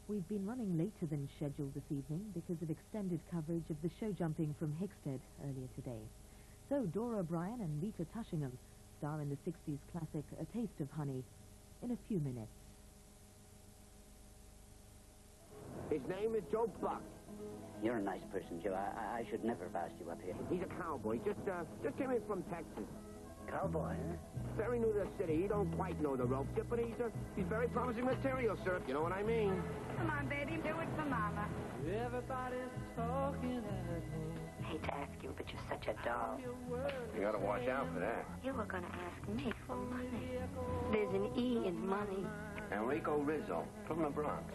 We've been running later than scheduled this evening because of extended coverage of the show jumping from Hickstead earlier today. So Dora O'Brien and Rita Tushingham star in the 60s classic A Taste of Honey in a few minutes. His name is Joe Buck. You're a nice person, Joe. I should never have asked you up here. He's a cowboy. Just came in from Texas. Cowboy, huh? Very new to the city. He don't quite know the ropes yet, but he's very promising material, sir, if you know what I mean. Come on, baby, do it for Mama. Everybody's talking at me. Hate to ask you, but you're such a doll. You gotta watch out for that. You were going to ask me for money. There's an E in money. Enrico Rizzo, from the Bronx.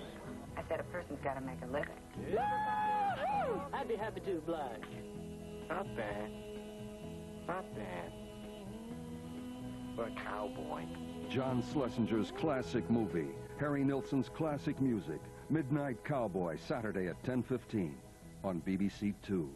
I said a person's got to make a living. I'd be happy to oblige. Not bad. Not bad. For a cowboy. John Schlesinger's classic movie, Harry Nilsson's classic music, Midnight Cowboy, Saturday at 10:15 on BBC Two.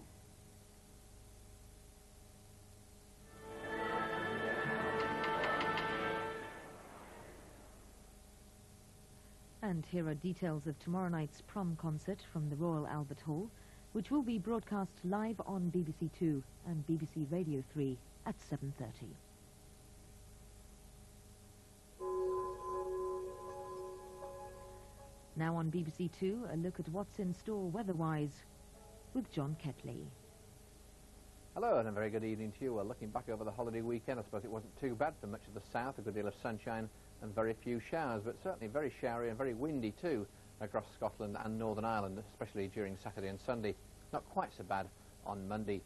And here are details of tomorrow night's prom concert from the Royal Albert Hall, which will be broadcast live on BBC Two and BBC Radio 3 at 7:30. Now on BBC Two, a look at what's in store weather-wise with John Ketley. Hello and a very good evening to you. Well, looking back over the holiday weekend, I suppose it wasn't too bad for much of the south, a good deal of sunshine and very few showers, but certainly very showery and very windy too across Scotland and Northern Ireland, especially during Saturday and Sunday. Not quite so bad on Monday.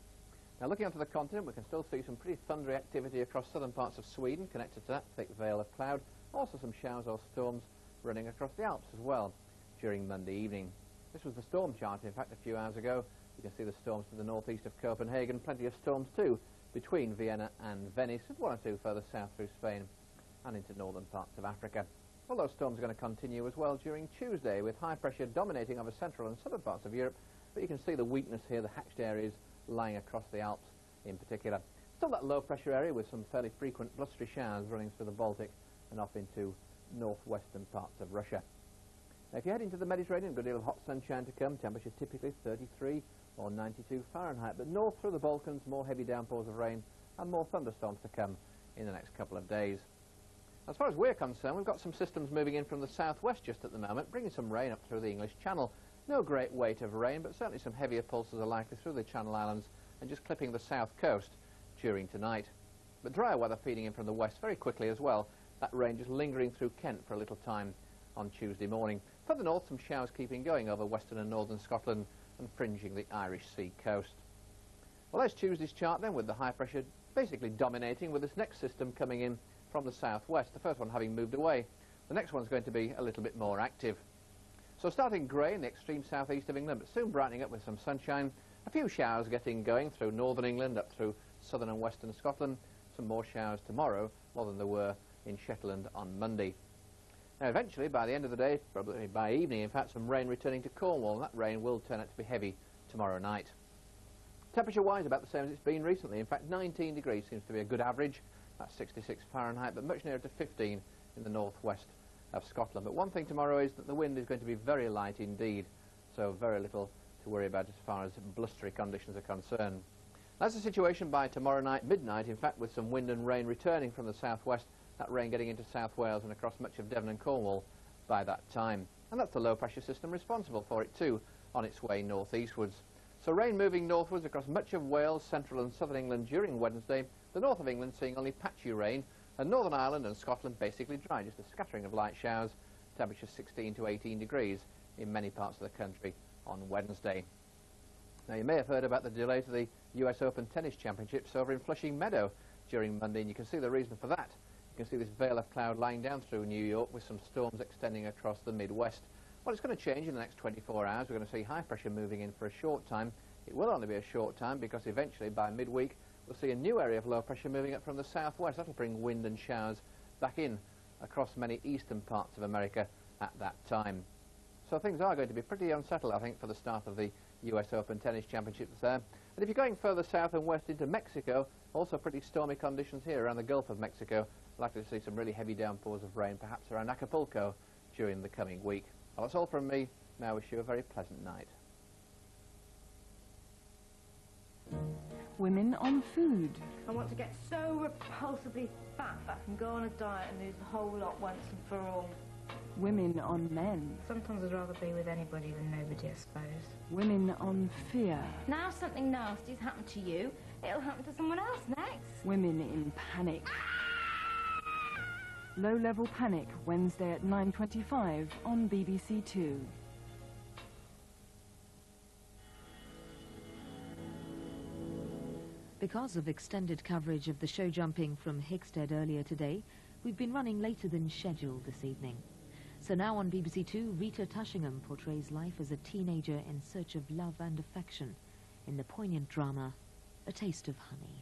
Now looking onto the continent, we can still see some pretty thundery activity across southern parts of Sweden, connected to that thick veil of cloud. Also some showers or storms running across the Alps as well during Monday evening. This was the storm chart, in fact, a few hours ago. You can see the storms to the northeast of Copenhagen, plenty of storms too between Vienna and Venice, and one or two further south through Spain and into northern parts of Africa. All those storms are going to continue as well during Tuesday, with high pressure dominating over central and southern parts of Europe, but you can see the weakness here, the hatched areas lying across the Alps in particular. Still that low pressure area with some fairly frequent blustery showers running through the Baltic and off into northwestern parts of Russia. Now, if you head into the Mediterranean, a good deal of hot sunshine to come, temperatures typically 33 or 92 Fahrenheit, but north through the Balkans, more heavy downpours of rain and more thunderstorms to come in the next couple of days. As far as we're concerned, we've got some systems moving in from the southwest just at the moment, bringing some rain up through the English Channel. No great weight of rain, but certainly some heavier pulses are likely through the Channel Islands and just clipping the south coast during tonight. But drier weather feeding in from the west very quickly as well. That rain just lingering through Kent for a little time on Tuesday morning. Further north, some showers keeping going over western and northern Scotland and fringing the Irish Sea coast. Well, there's Tuesday's chart then, with the high pressure basically dominating, with this next system coming in from the southwest, the first one having moved away. The next one's going to be a little bit more active. So starting grey in the extreme southeast of England, but soon brightening up with some sunshine. A few showers getting going through northern England, up through southern and western Scotland. Some more showers tomorrow, more than there were in Shetland on Monday. Now eventually, by the end of the day, probably by evening in fact, some rain returning to Cornwall, and that rain will turn out to be heavy tomorrow night. Temperature-wise, about the same as it's been recently. In fact, 19 degrees seems to be a good average. That's 66 Fahrenheit, but much nearer to 15 in the northwest of Scotland. But one thing tomorrow is that the wind is going to be very light indeed, so very little to worry about as far as blustery conditions are concerned. That's the situation by tomorrow night, midnight, in fact, with some wind and rain returning from the southwest, that rain getting into South Wales and across much of Devon and Cornwall by that time. And that's the low-pressure system responsible for it too, on its way northeastwards. So rain moving northwards across much of Wales, central and southern England during Wednesday, the north of England seeing only patchy rain, and Northern Ireland and Scotland basically dry, just a scattering of light showers, temperatures 16 to 18 degrees in many parts of the country on Wednesday. Now, you may have heard about the delay to the US Open Tennis Championships over in Flushing Meadow during Monday, and you can see the reason for that. You can see this veil of cloud lying down through New York with some storms extending across the Midwest. Well, it's going to change in the next 24 hours. We're going to see high pressure moving in for a short time. It will only be a short time because eventually by midweek we'll see a new area of low pressure moving up from the southwest. That'll bring wind and showers back in across many eastern parts of America at that time. So things are going to be pretty unsettled, I think, for the start of the US Open Tennis Championships there. And if you're going further south and west into Mexico, also pretty stormy conditions here around the Gulf of Mexico. Likely to see some really heavy downpours of rain, perhaps around Acapulco during the coming week. Well, that's all from me. May I wish you a very pleasant night. Women on food. I want to get so repulsively fat that I can go on a diet and lose the whole lot once and for all. Women on men. Sometimes I'd rather be with anybody than nobody, I suppose. Women on fear. Now something nasty's happened to you, it'll happen to someone else next. Women in panic. Low-level panic, Wednesday at 9:25 on BBC Two. Because of extended coverage of the show jumping from Hickstead earlier today, we've been running later than scheduled this evening. So now on BBC Two, Rita Tushingham portrays life as a teenager in search of love and affection in the poignant drama, A Taste of Honey.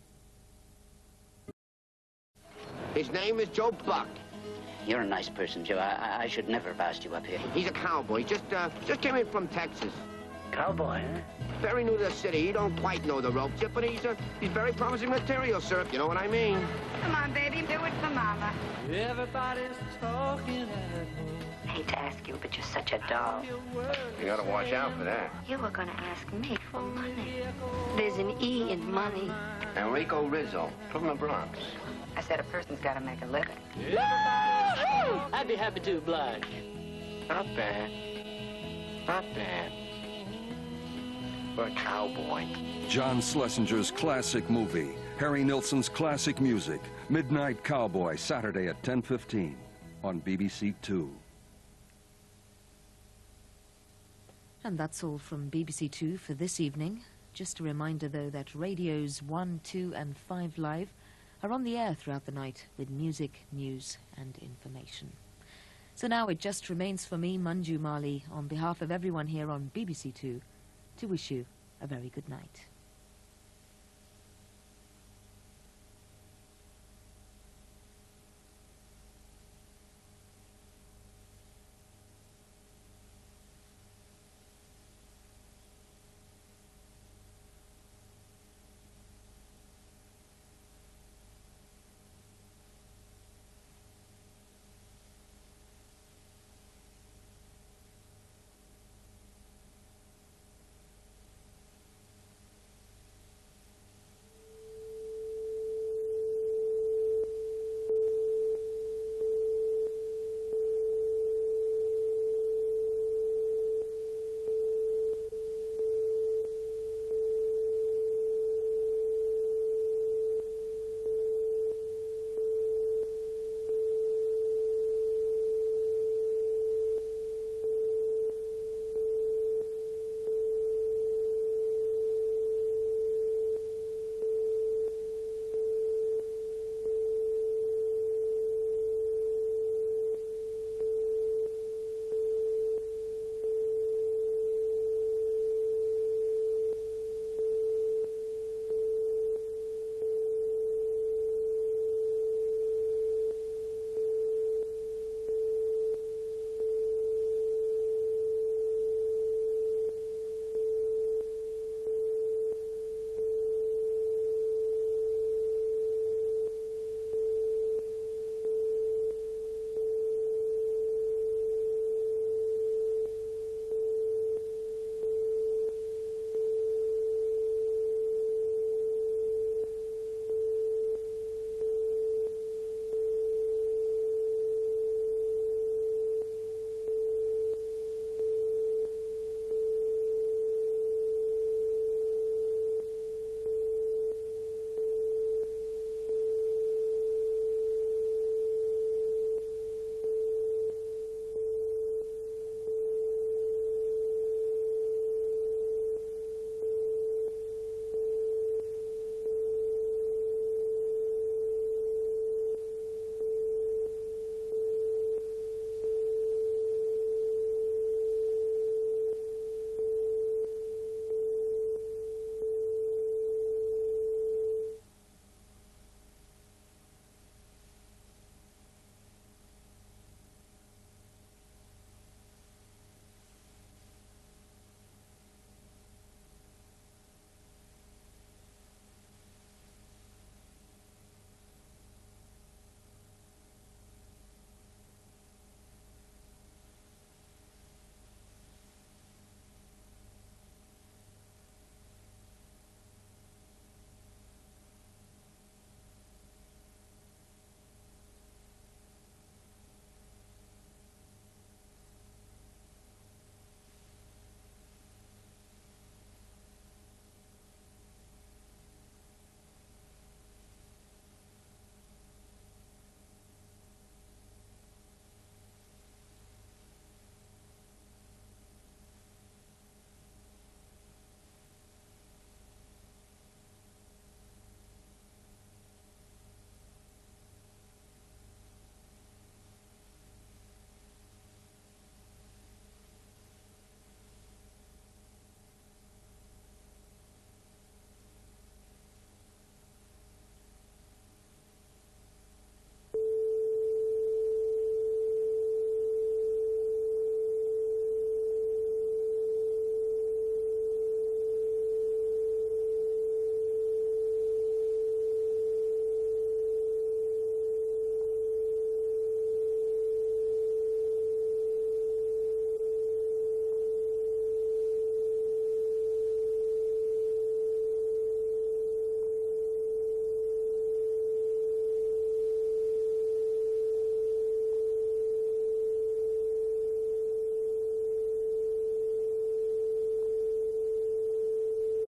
His name is Joe Buck. You're a nice person, Joe. I should never have asked you up here. He's a cowboy. Just came in from Texas. Cowboy, huh? Very new to the city. He don't quite know the ropes yet, but he's very promising material, sir, if you know what I mean. Come on, baby, do it for Mama. Everybody's talking at home. I hate to ask you, but you're such a doll. You gotta watch out for that. You were going to ask me for money. There's an E in money. Enrico Rizzo, from the Bronx. I said a person's got to make a living. I'd be happy to oblige. Not bad. Not bad. For a cowboy. John Schlesinger's classic movie, Harry Nilsson's classic music, Midnight Cowboy, Saturday at 10:15 on BBC Two. And that's all from BBC Two for this evening. Just a reminder, though, that radios 1, 2 and 5 Live are on the air throughout the night with music, news and information. So now it just remains for me, Manju Mali, on behalf of everyone here on BBC Two, to wish you a very good night.